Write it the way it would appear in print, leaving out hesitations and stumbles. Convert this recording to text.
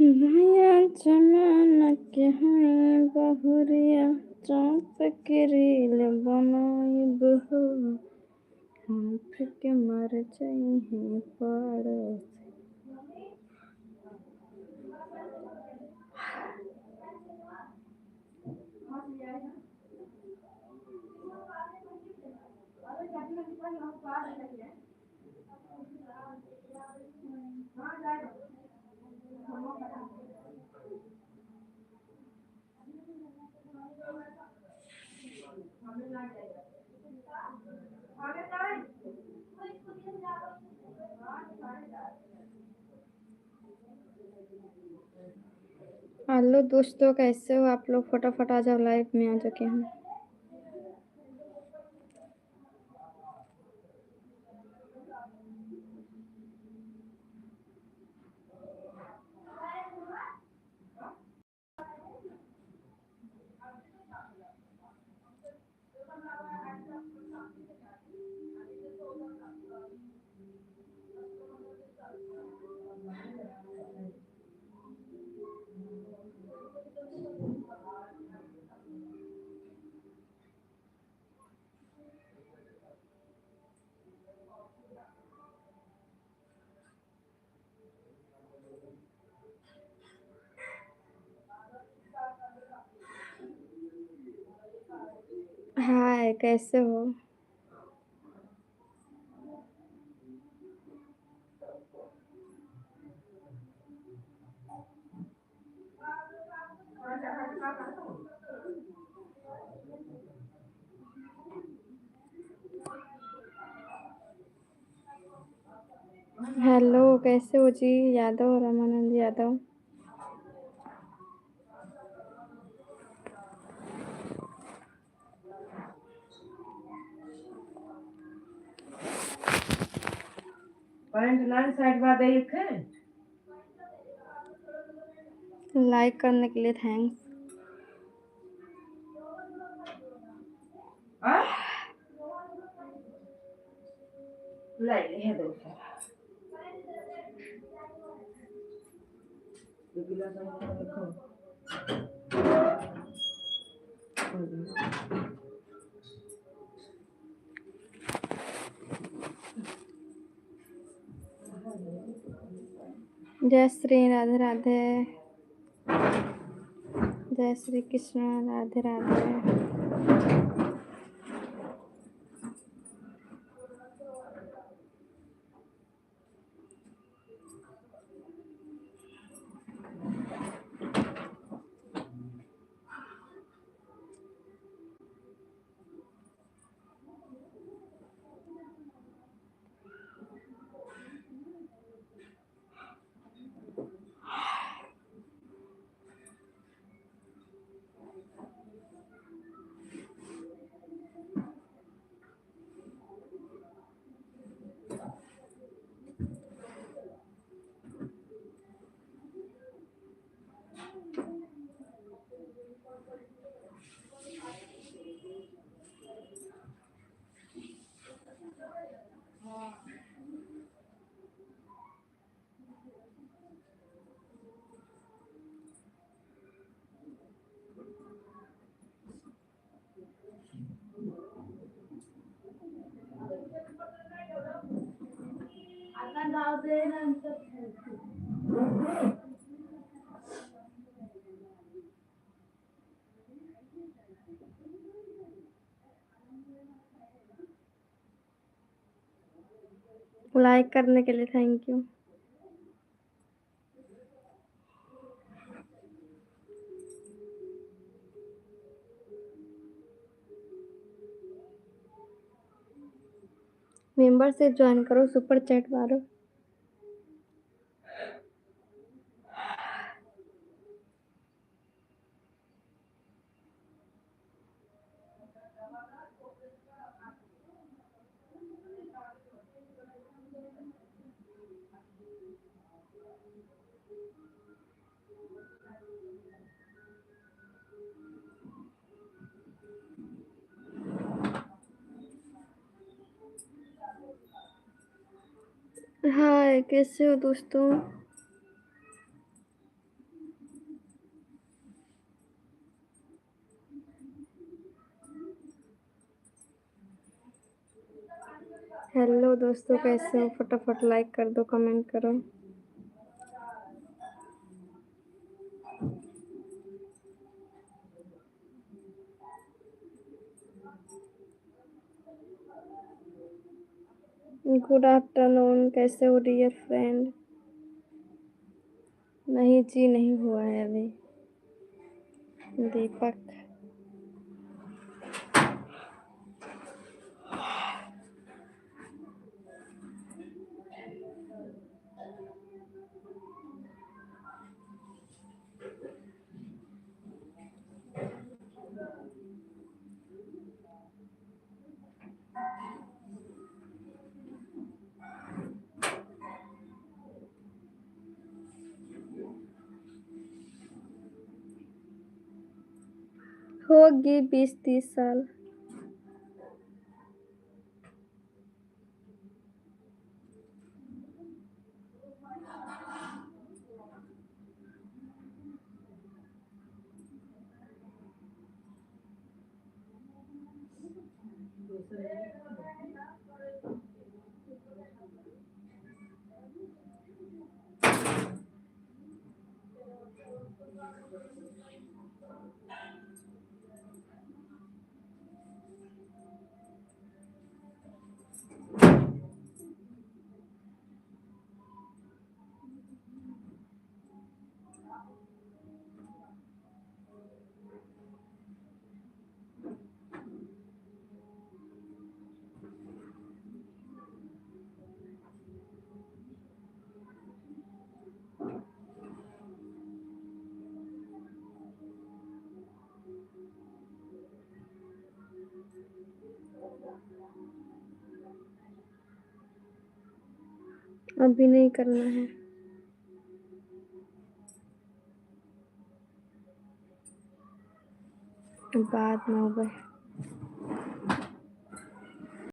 नया जमाना के हैं बहुरिया चौंक के रील बनाइब हो हम के मर जाइए पड़ोस। हेलो दोस्तों, कैसे हो आप लोग? फटाफट आ जाओ, लाइव में आ चुके हैं। हाय, कैसे हो? हेलो, कैसे हो जी? यादव, रामानंद यादव। लाइक करने के लिए थैंक्स। जय श्री राधे राधे, जय श्री कृष्ण, राधे राधे। लाइक करने के लिए थैंक यू। मेंबरशिप ज्वाइन करो, सुपर चैट मारो। हाय, कैसे हो दोस्तों? हेलो दोस्तों, कैसे हो? फटाफट लाइक कर दो, कमेंट करो। गुड आफ्टरनून, कैसे हो डियर फ्रेंड? नहीं जी, नहीं हुआ है अभी। दीपक। होगी 20-30 साल। अभी नहीं करना है, बाद में होगा।